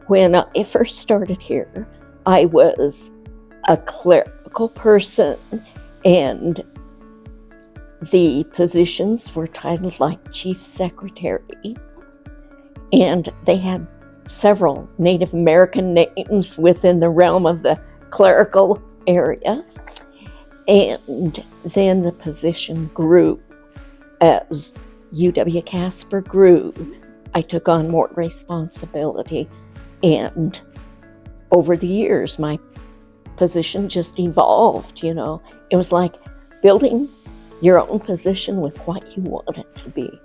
When I first started here, I was a clerical person, and the positions were titled like chief secretary, and they had several Native American names within the realm of the clerical areas. And then the position grew as UW Casper grew. I took on more responsibility, and over the years my position just evolved. It was like building your own position with what you want it to be.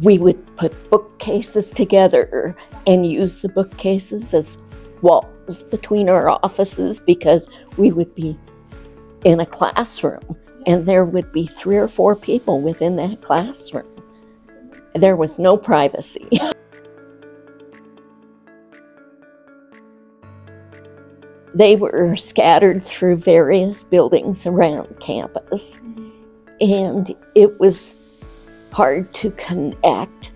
We would put bookcases together and use the bookcases as walls between our offices, because we would be in a classroom and there would be 3 or 4 people within that classroom. There was no privacy. They were scattered through various buildings around campus, and it was hard to connect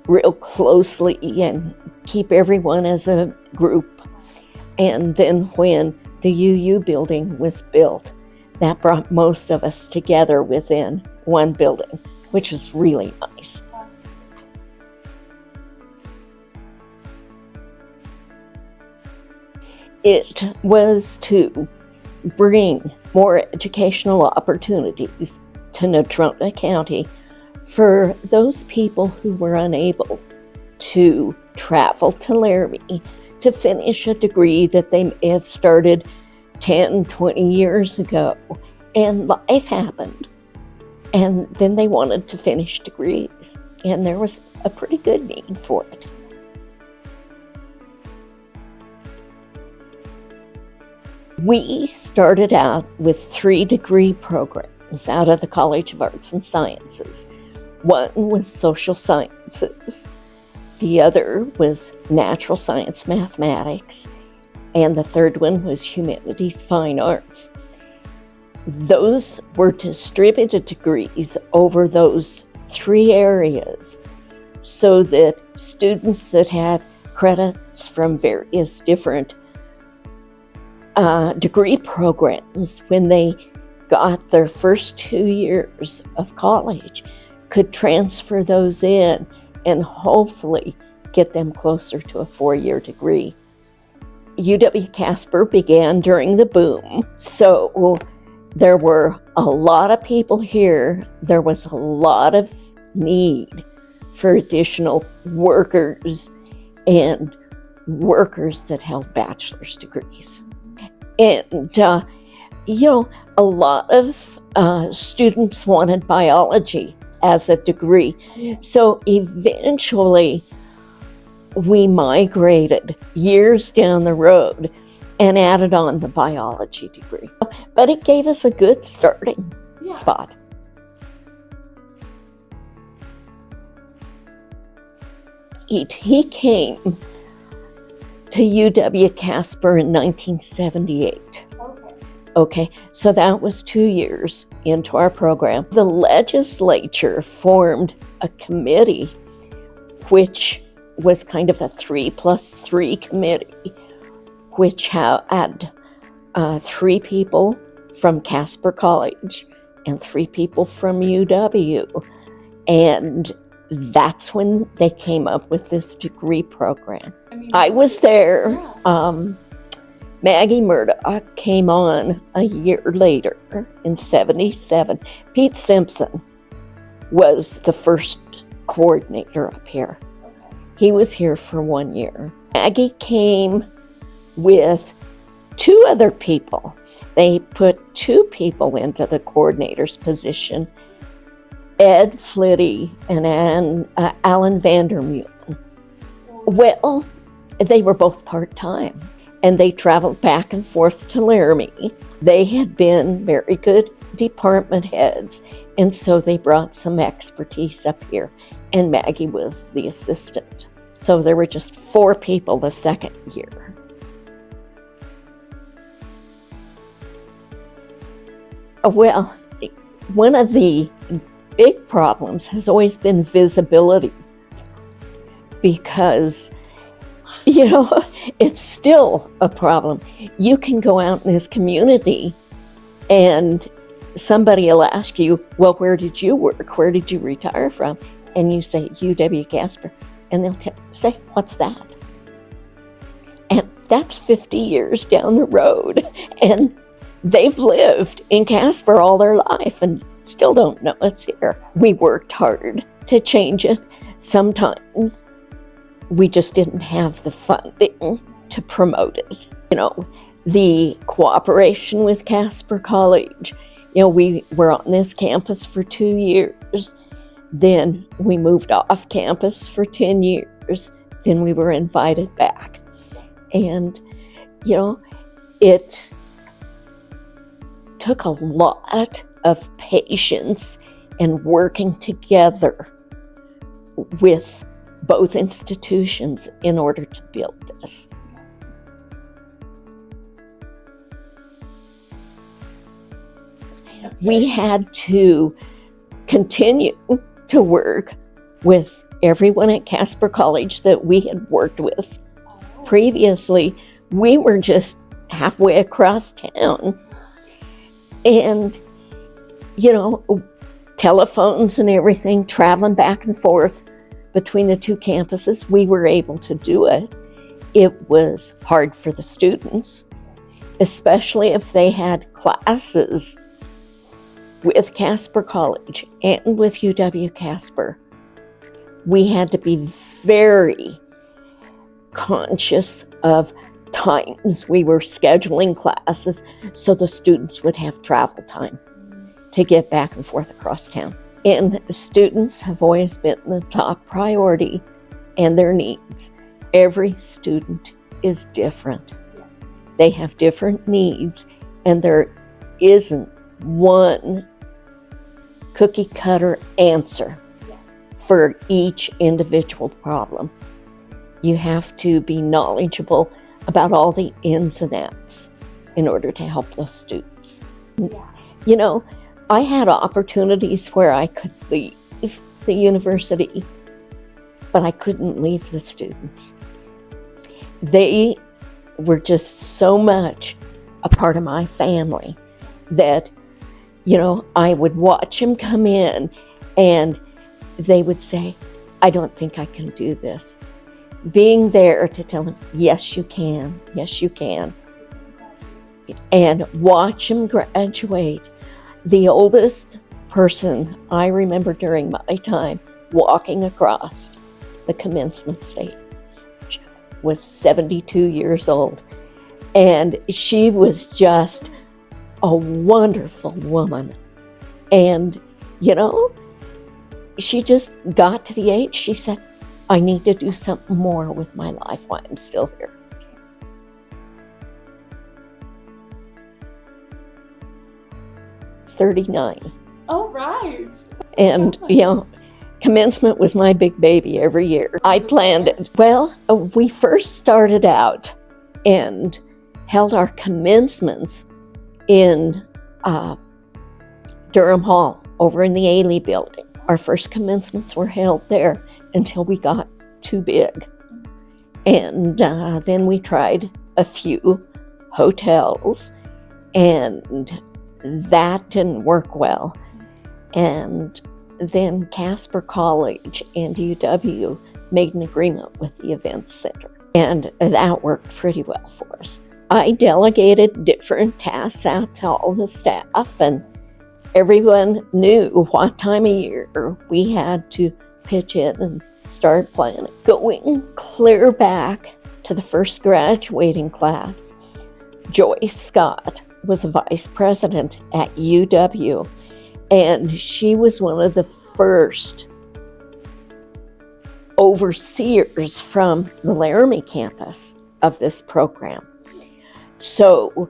real closely and keep everyone as a group. And then when the UU building was built, that brought most of us together within one building, which was really nice. It was to bring more educational opportunities to Natrona County for those people who were unable to travel to Laramie to finish a degree that they may have started 10, 20 years ago. And life happened. And then they wanted to finish degrees. And there was a pretty good need for it. We started out with 3 degree programs out of the College of Arts and Sciences. One was social sciences, the other was natural science mathematics, and the third one was humanities fine arts. Those were distributed degrees over those 3 areas so that students that had credits from various different degree programs, when they got their first 2 years of college, could transfer those in and hopefully get them closer to a 4-year degree. UW Casper began during the boom, so there were a lot of people here. There was a lot of need for additional workers and workers that held bachelor's degrees. And, a lot of students wanted biology as a degree. So eventually we migrated years down the road and added on the biology degree. But it gave us a good starting spot. He came to UW Casper in 1978. Okay, so that was 2 years into our program. The legislature formed a committee, which was kind of a 3+3 committee, which had 3 people from Casper College and 3 people from UW. And that's when they came up with this degree program. I was there. Maggie Murdoch came on a year later in 77. Pete Simpson was the first coordinator up here. He was here for 1 year. Maggie came with 2 other people. They put 2 people into the coordinator's position, Ed Flitty and Alan Vandermeulen. Well, they were both part-time, and they traveled back and forth to Laramie. They had been very good department heads, and so they brought some expertise up here, and Maggie was the assistant. So there were just 4 people the second year. Well, one of the big problems has always been visibility, because you know, it's still a problem. You can go out in this community and somebody will ask you, well, where did you work? Where did you retire from? And you say, UW Casper. And they'll say, what's that? And that's 50 years down the road. And they've lived in Casper all their life and still don't know it's here. We worked hard to change it. Sometimes we just didn't have the funding to promote it. You know, the cooperation with Casper College, you know, we were on this campus for 2 years. Then we moved off campus for 10 years. Then we were invited back. And, you know, it took a lot of patience and working together with both institutions in order to build this. We had to continue to work with everyone at Casper College that we had worked with previously. We were just halfway across town. And, you know, telephones and everything, traveling back and forth between the two campuses, we were able to do it. It was hard for the students, especially if they had classes with Casper College and with UW Casper. We had to be very conscious of times we were scheduling classes so the students would have travel time to get back and forth across town. And the students have always been the top priority and their needs. Every student is different. Yes. They have different needs, and there isn't one cookie cutter answer for each individual problem. You have to be knowledgeable about all the ins and outs in order to help those students. Yeah. You know, I had opportunities where I could leave the university, but I couldn't leave the students. They were just so much a part of my family that, you know, I would watch them come in and they would say, I don't think I can do this. Being there to tell them, yes, you can, yes, you can. And watch them graduate. The oldest person I remember during my time walking across the commencement stage was 72 years old. And she was just a wonderful woman. And, you know, she just got to the age, she said, I need to do something more with my life while I'm still here. $39. Oh, right. And, you know, commencement was my big baby every year. I planned it. Well, we first started out and held our commencements in Durham Hall over in the Ailey building. Our first commencements were held there until we got too big. And then we tried a few hotels, and that didn't work well. And then Casper College and UW made an agreement with the Events Center, and that worked pretty well for us. I delegated different tasks out to all the staff, and everyone knew what time of year we had to pitch in and start planning. Going clear back to the first graduating class, Joyce Scott was a vice president at UW, and she was one of the first overseers from the Laramie campus of this program. So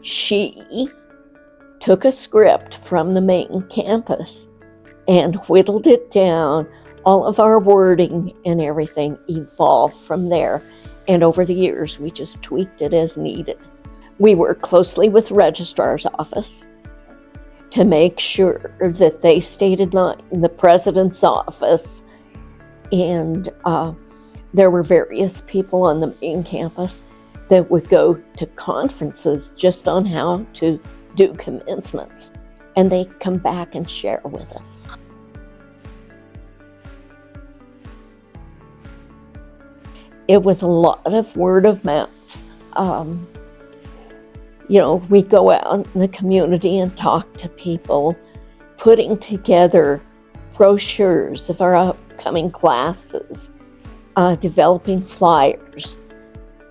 she took a script from the main campus and whittled it down. All of our wording and everything evolved from there. And over the years, we just tweaked it as needed. We worked closely with the registrar's office to make sure that they stayed in line, the president's office, and There were various people on the main campus that would go to conferences just on how to do commencements, and they come back and share with us. It was a lot of word of mouth. We go out in the community and talk to people, putting together brochures of our upcoming classes, developing flyers,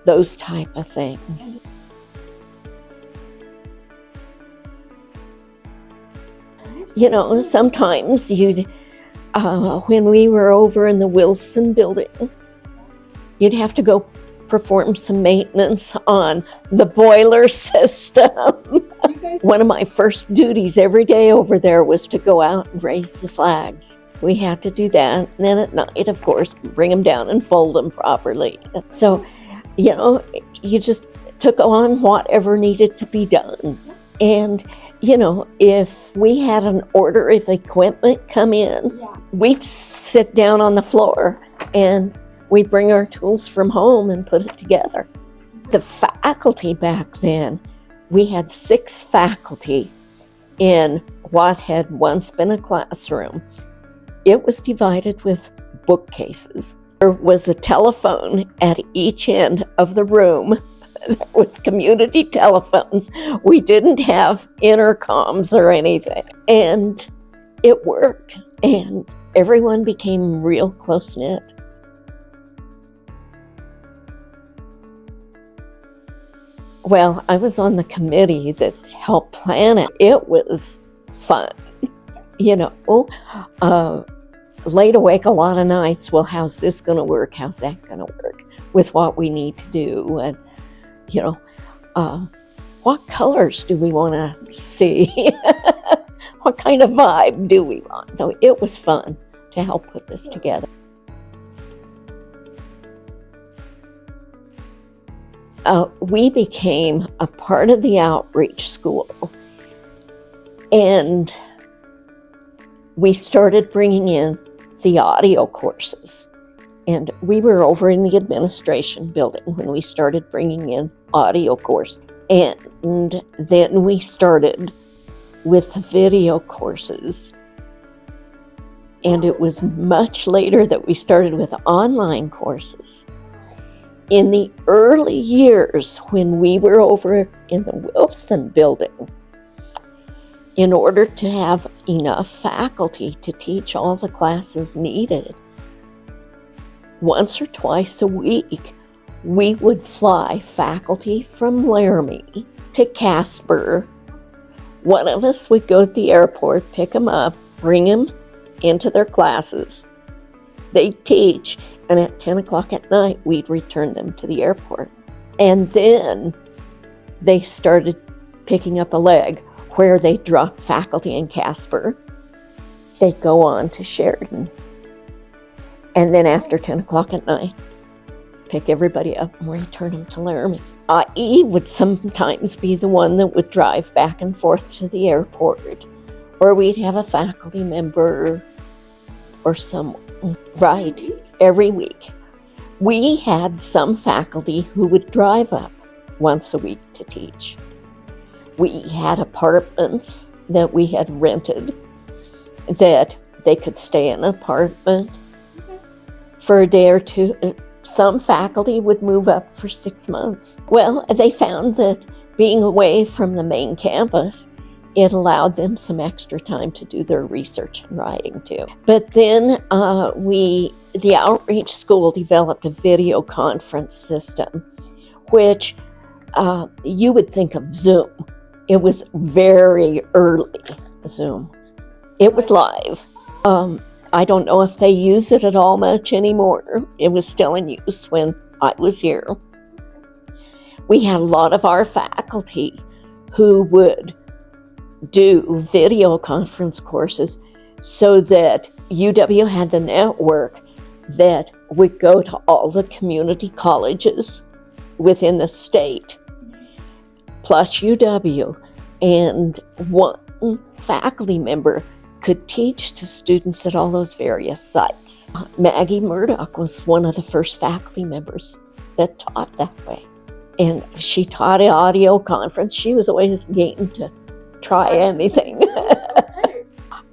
those type of things. Sometimes when we were over in the Wilson building, you'd have to go perform some maintenance on the boiler system. One of my first duties every day over there was to go out and raise the flags. We had to do that. And then at night, of course, bring them down and fold them properly. So, you just took on whatever needed to be done. And, if we had an order of equipment come in, we'd sit down on the floor and we bring our tools from home and put it together. The faculty back then, we had 6 faculty in what had once been a classroom. It was divided with bookcases. There was a telephone at each end of the room. There was community telephones. We didn't have intercoms or anything. And it worked, and everyone became real close-knit. Well, I was on the committee that helped plan it. It was fun, laid awake a lot of nights. Well, how's this going to work? How's that going to work with what we need to do? And, what colors do we want to see? What kind of vibe do we want? So it was fun to help put this together. We became a part of the outreach school, and we started bringing in the audio courses. And we were over in the administration building when we started bringing in audio course. And then we started with video courses. And it was much later that we started with online courses. In the early years when we were over in the Wilson building, in order to have enough faculty to teach all the classes needed, once or twice a week, we would fly faculty from Laramie to Casper. One of us would go to the airport, pick them up, bring them into their classes. They'd teach, and at 10 o'clock at night, we'd return them to the airport. And then they started picking up a leg where they dropped faculty in Casper. They'd go on to Sheridan. And then after 10 o'clock at night, pick everybody up and return them to Laramie. I would sometimes be the one that would drive back and forth to the airport, or we'd have a faculty member or someone ride every week. We had some faculty who would drive up once a week to teach. We had apartments that we had rented that they could stay in an apartment for a day or two. Some faculty would move up for 6 months. Well, they found that being away from the main campus, it allowed them some extra time to do their research and writing too. But then the outreach school developed a video conference system, which you would think of Zoom. It was very early Zoom. It was live. I don't know if they use it at all much anymore. It was still in use when I was here. We had a lot of our faculty who would do video conference courses so that UW had the network that would go to all the community colleges within the state, plus UW, and one faculty member could teach to students at all those various sites. Maggie Murdoch was one of the first faculty members that taught that way. And she taught an audio conference. She was always game to try anything.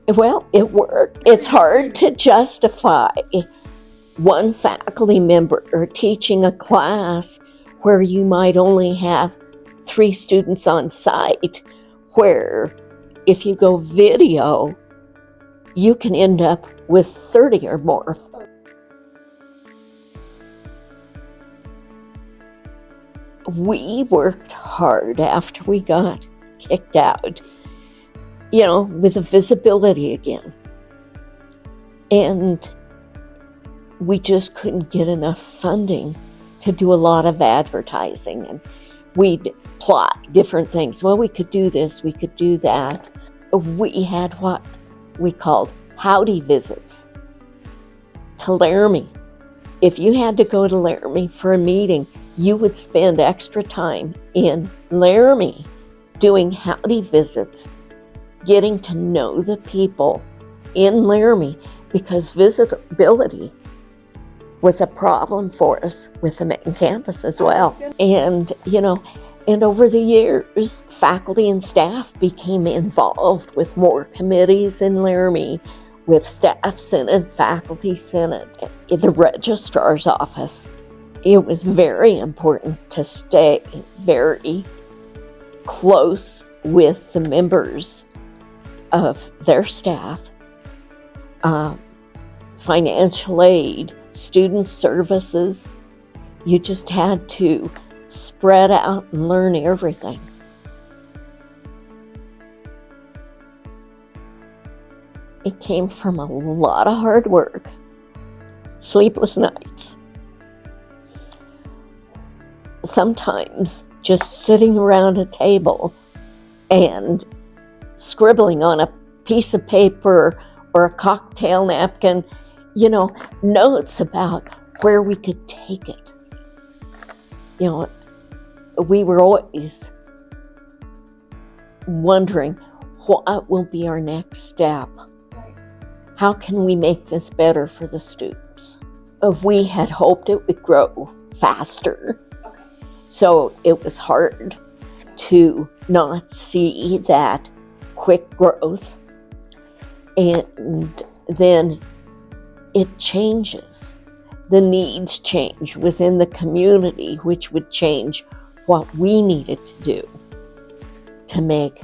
Well, it worked. It's hard to justify one faculty member teaching a class where you might only have 3 students on site, where if you go video, you can end up with 30 or more. We worked hard after we got kicked out, with the visibility again. And we just couldn't get enough funding to do a lot of advertising. And we'd plot different things. Well, we could do this, we could do that. We had what we called howdy visits to Laramie. If you had to go to Laramie for a meeting, you would spend extra time in Laramie doing howdy visits, getting to know the people in Laramie, because visibility was a problem for us with the main campus as well. And over the years, faculty and staff became involved with more committees in Laramie, with staff senate, faculty senate, the registrar's office. It was very important to stay very close with the members of their staff, financial aid, student services. You just had to spread out and learn everything. It came from a lot of hard work, sleepless nights, sometimes just sitting around a table and scribbling on a piece of paper or a cocktail napkin, notes about where we could take it. We were always wondering, what will be our next step? How can we make this better for the students? We had hoped it would grow faster. So it was hard to not see that quick growth. And then it changes. The needs change within the community, which would change what we needed to do to make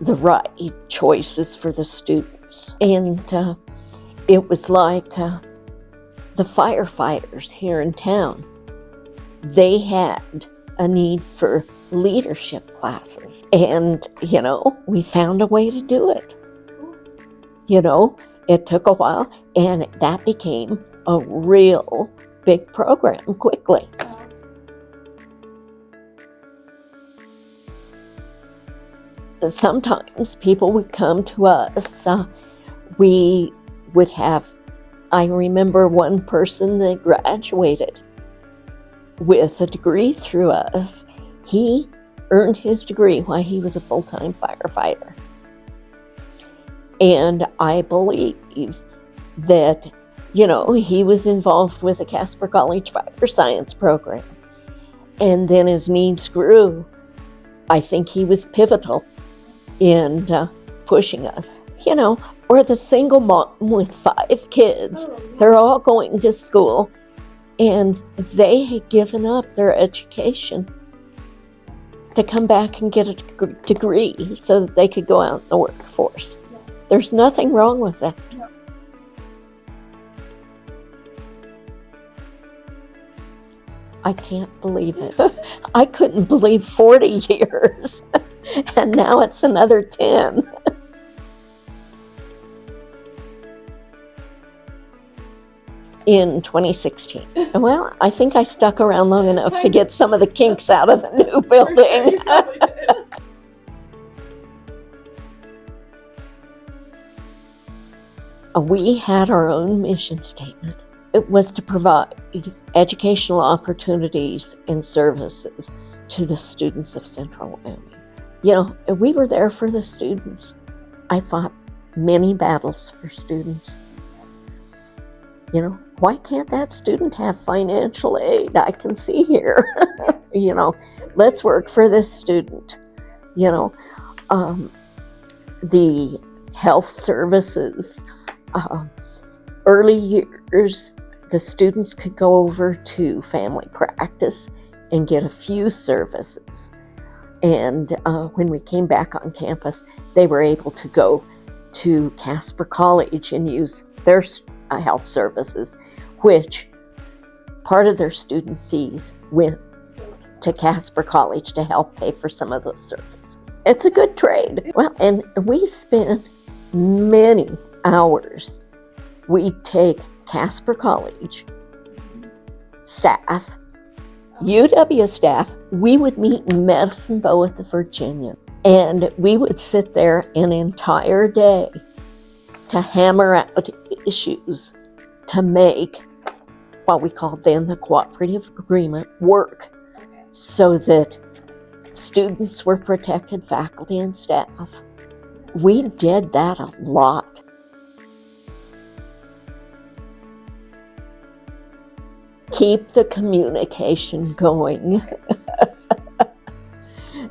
the right choices for the students. And it was like the firefighters here in town. They had a need for leadership classes. And, we found a way to do it. It took a while, and that became a real big program quickly. Sometimes people would come to us. We would have, I remember one person that graduated with a degree through us. He earned his degree while he was a full-time firefighter. And I believe that, he was involved with the Casper College Fire Science program. And then as needs grew, I think he was pivotal in pushing us. Or the single mom with 5 kids. They're all going to school, and they had given up their education to come back and get a degree so that they could go out in the workforce. There's nothing wrong with that. I can't believe it. I couldn't believe 40 years, and now it's another 10. In 2016. Well, I think I stuck around long enough to get some of the kinks out of the new building. We had our own mission statement. It was to provide educational opportunities and services to the students of Central Wyoming. We were there for the students. I fought many battles for students. You know, why can't that student have financial aid? I can see here. You know, let's work for this student. You know, the health services, early years, the students could go over to family practice and get a few services. And when we came back on campus, they were able to go to Casper College and use their health services, which part of their student fees went to Casper College to help pay for some of those services. It's a good trade. Well, and we spent many hours. We take Casper College staff, UW staff, we would meet in Medicine Bow at the Virginian, and we would sit there an entire day to hammer out issues to make what we called then the cooperative agreement work, so that students were protected, faculty and staff. We did that a lot. Keep the communication going.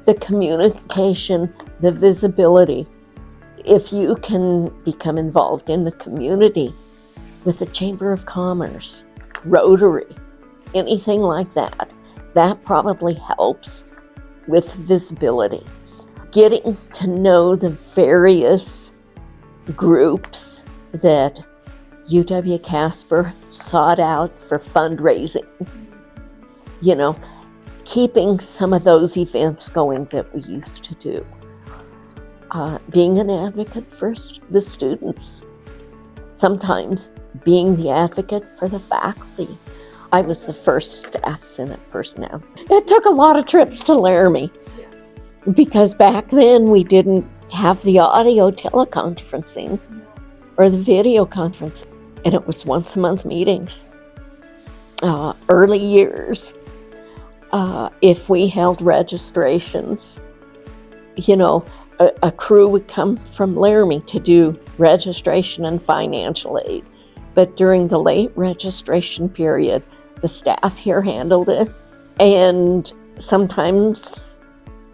The communication, the visibility. If you can become involved in the community with the Chamber of Commerce, Rotary, anything like that, that probably helps with visibility. Getting to know the various groups that UW Casper sought out for fundraising, you know, keeping some of those events going that we used to do. Being an advocate for the students, sometimes being the advocate for the faculty. I was the first staff senate personnel. It took a lot of trips to Laramie, because back then we didn't have the audio teleconferencing or the video conference, and it was once a month meetings. Early years, if we held registrations, you know, a crew would come from Laramie to do registration and financial aid. But during the late registration period, the staff here handled it. And sometimes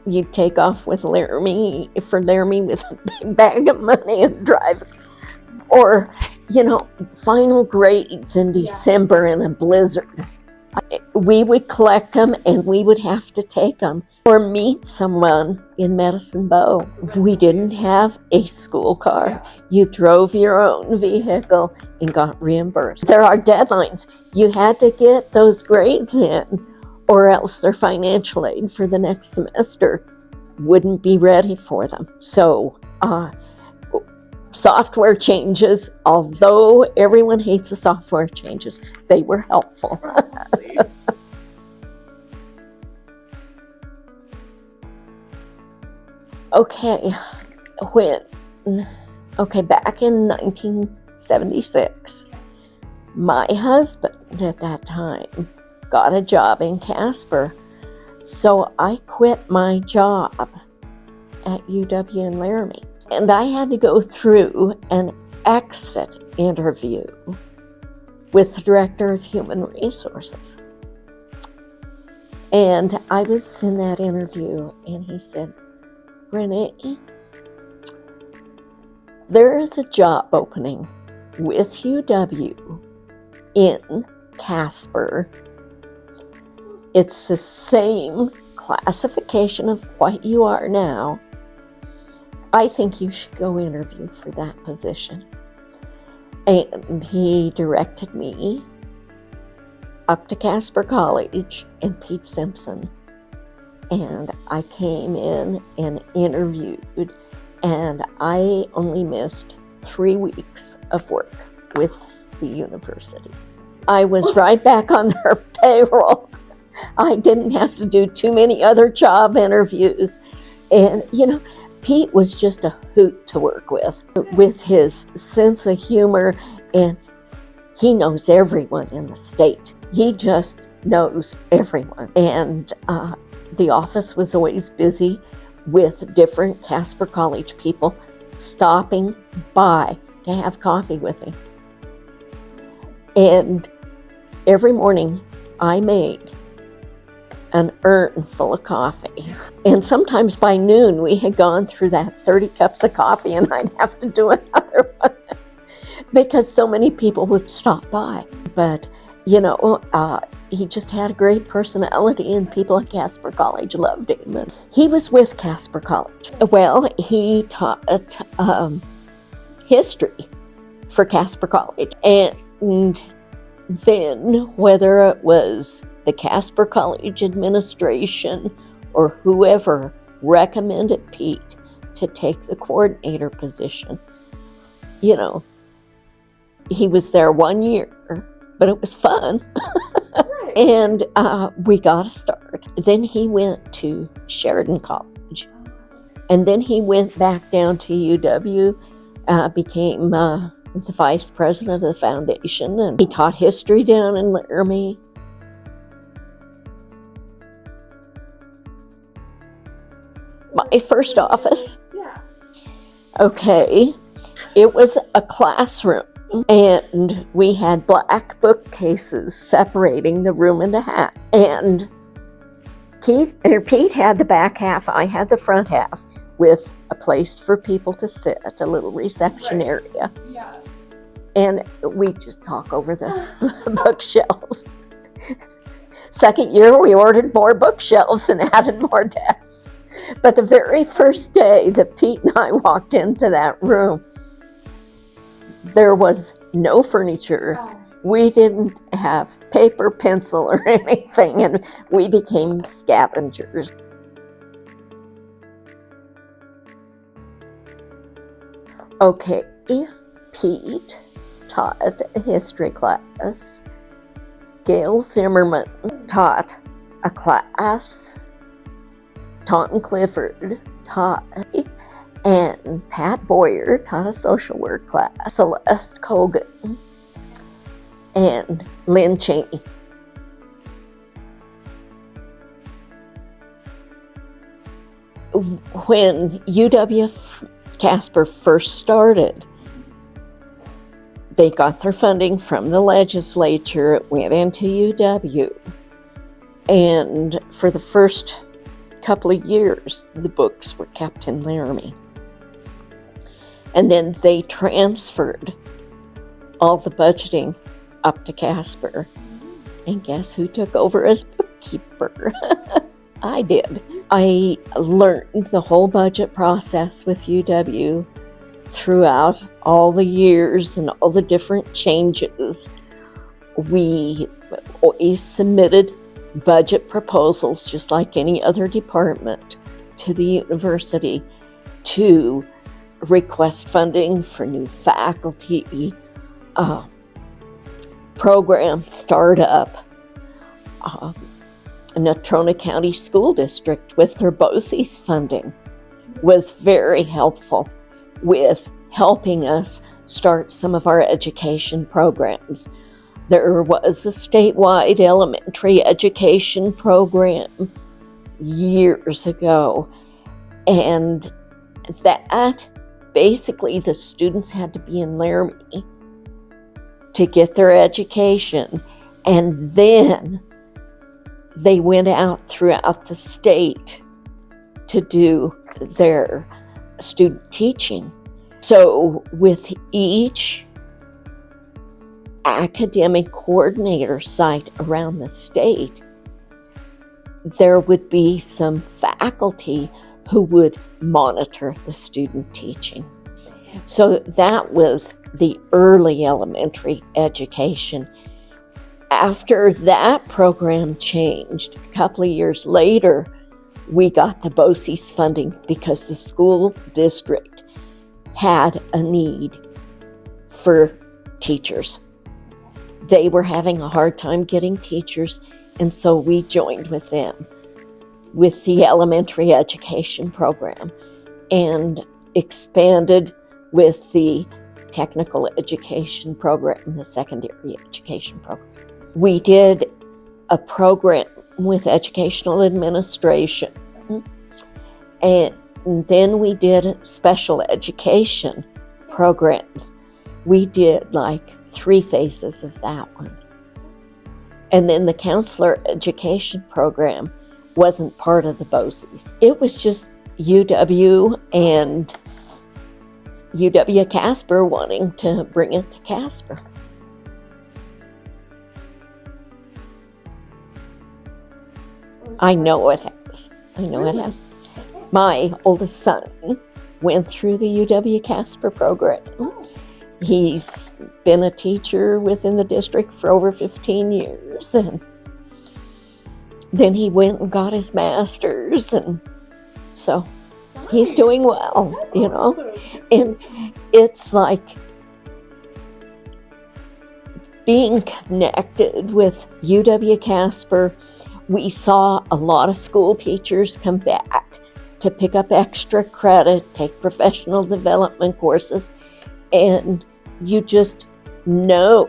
you'd take off with Laramie with a big bag of money and drive. Or, you know, final grades in December in a blizzard. We would collect them and we would have to take them or meet someone in Medicine Bow. We didn't have a school car. You drove your own vehicle and got reimbursed. There are deadlines. You had to get those grades in, or else their financial aid for the next semester wouldn't be ready for them. So, software changes, although everyone hates the software changes, they were helpful. Back in 1976, my husband at that time got a job in Casper, so I quit my job at UW in Laramie. And I had to go through an exit interview with the Director of Human Resources. And I was in that interview and he said, Renee, there is a job opening with UW in Casper. It's the same classification of what you are now. I think you should go interview for that position. And he directed me up to Casper College and Pete Simpson. And I came in and interviewed, and I only missed 3 weeks of work with the university. I was right back on their payroll. I didn't have to do too many other job interviews. And, you know, Pete was just a hoot to work with his sense of humor, and he knows everyone in the state. He just knows everyone. And the office was always busy with different Casper College people stopping by to have coffee with him. And every morning I made an urn full of coffee. And sometimes by noon we had gone through that 30 cups of coffee and I'd have to do another one because so many people would stop by. But, he just had a great personality and people at Casper College loved him. And he was with Casper College. Well, he taught history for Casper College. And then whether it was the Casper College administration or whoever recommended Pete to take the coordinator position, he was there 1 year, but it was fun. Right. And we got a start. Then he went to Sheridan College. And then he went back down to UW, became the vice president of the foundation, and he taught history down in Laramie. My first office. Yeah. Okay. It was a classroom, and we had black bookcases separating the room into half. And Pete had the back half, I had the front half, with a place for people to sit, a little reception area. Yeah. And we just talk over the bookshelves. Second year, we ordered more bookshelves and added more desks. But the very first day that Pete and I walked into that room, there was no furniture. We didn't have paper, pencil, or anything, and we became scavengers. Okay, Pete taught a history class. Gail Zimmerman taught a class. Taunton Clifford taught, and Pat Boyer taught a social work class. Celeste Cogan and Lynn Cheney. When UW Casper first started, they got their funding from the legislature. It went into UW. And for the first couple of years, the books were kept in Laramie. And then they transferred all the budgeting up to Casper. And guess who took over as bookkeeper? I did. I learned the whole budget process with UW throughout all the years and all the different changes. We always submitted budget proposals, just like any other department, to the university to request funding for new faculty, program startup. Natrona County School District, with their BOCES funding, was very helpful with helping us start some of our education programs. There was a statewide elementary education program years ago, and that basically the students had to be in Laramie to get their education, and then they went out throughout the state to do their student teaching. So with each academic coordinator site around the state, there would be some faculty who would monitor the student teaching. So that was the early elementary education. After that program changed, a couple of years later, we got the BOCES funding because the school district had a need for teachers. They were having a hard time getting teachers, and so we joined with them with the elementary education program and expanded with the technical education program, the secondary education program. We did a program with educational administration, and And then we did special education programs. We did like 3 phases of that one. And then the counselor education program wasn't part of the BOCES. It was just UW and UW Casper wanting to bring it to Casper. I know it has. It has. My oldest son went through the UW Casper program. He's been a teacher within the district for over 15 years. And then he went and got his master's. And so he's doing well, you know. And it's like being connected with UW Casper. We saw a lot of school teachers come back to pick up extra credit, take professional development courses, and you just know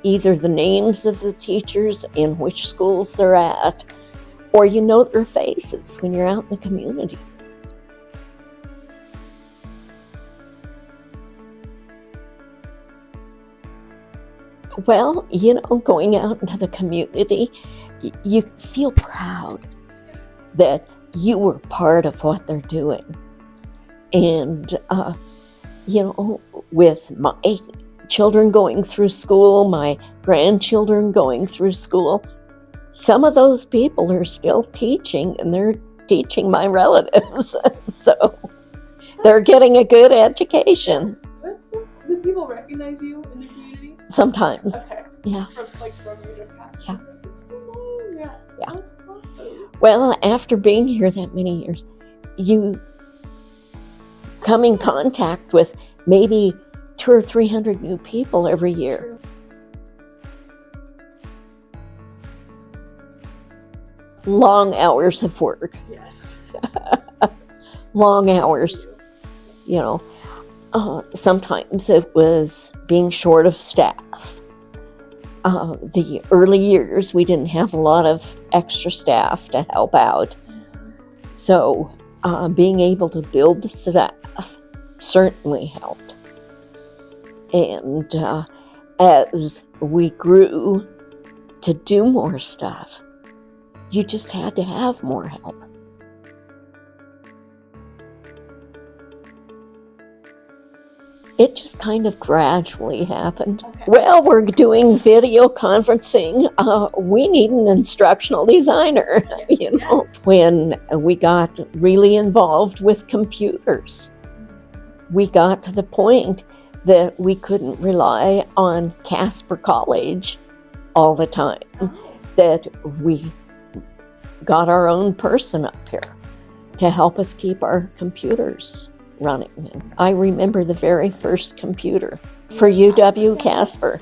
either the names of the teachers in which schools they're at, or you know their faces when you're out in the community. Well, you know, going out into the community, you feel proud that you were part of what they're doing. And, you know, with my children going through school, my grandchildren going through school, some of those people are still teaching, and they're teaching my relatives. So they're getting a good education. Do people recognize you in the community? Sometimes. Okay. Yeah. From UW Casper. Yeah. Yeah. Yeah. That's awesome. Well, after being here that many years, you come in contact with maybe 200 or 300 new people every year. True. Long hours of work. Yes. Long hours, you know. Sometimes it was being short of staff. The early years, we didn't have a lot of extra staff to help out. So being able to build the staff certainly helped. And as we grew to do more stuff, you just had to have more help. It just kind of gradually happened. Okay. Well, we're doing video conferencing. We need an instructional designer, you know. Yes. When we got really involved with computers, we got to the point that we couldn't rely on Casper College all the time, that we got our own person up here to help us keep our computers running. And I remember the very first computer for UW Casper.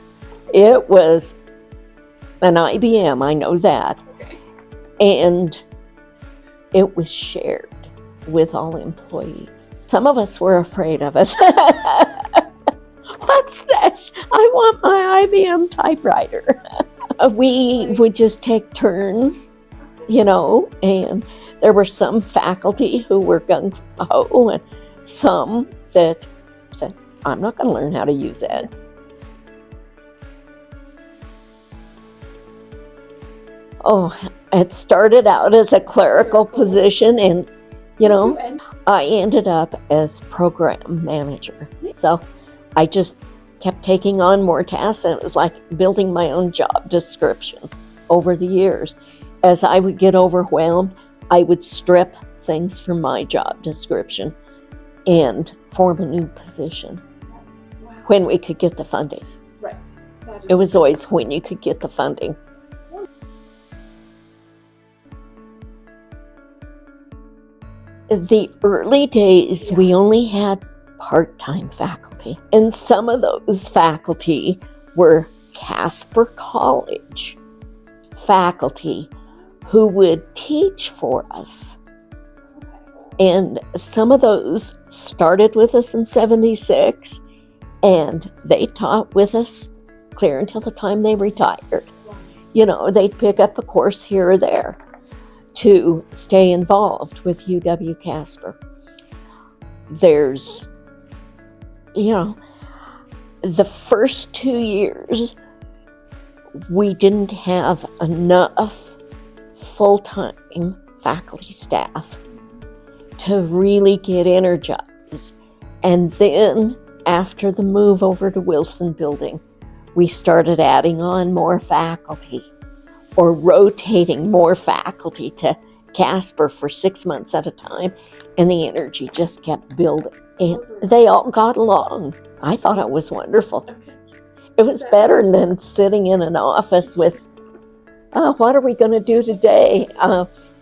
It was an IBM, I know that. Okay. And it was shared with all employees. Some of us were afraid of it. What's this? I want my IBM typewriter. We would just take turns, you know, and there were some faculty who were gung-ho and some that said, I'm not going to learn how to use that. Oh, it started out as a clerical position, and, you know, I ended up as program manager. So I just kept taking on more tasks, and it was like building my own job description over the years. As I would get overwhelmed, I would strip things from my job description and form a new position. Wow. When we could get the funding. Right. It was always when you could get the funding. The early days, we only had part-time faculty, and some of those faculty were Casper College faculty who would teach for us. And some of those started with us in '76, and they taught with us clear until the time they retired. You know, they'd pick up a course here or there to stay involved with UW Casper. there's, you know, the first 2 years, we didn't have enough full-time faculty staff to really get energized. And then after the move over to Wilson Building, we started adding on more faculty or rotating more faculty to Casper for 6 months at a time, and the energy just kept building. And they all got along. I thought it was wonderful. It was better than sitting in an office with, what are we going to do today?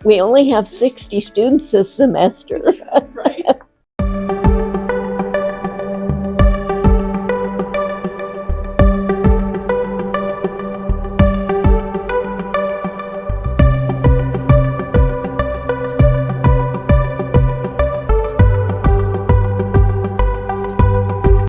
We only have 60 students this semester. Right.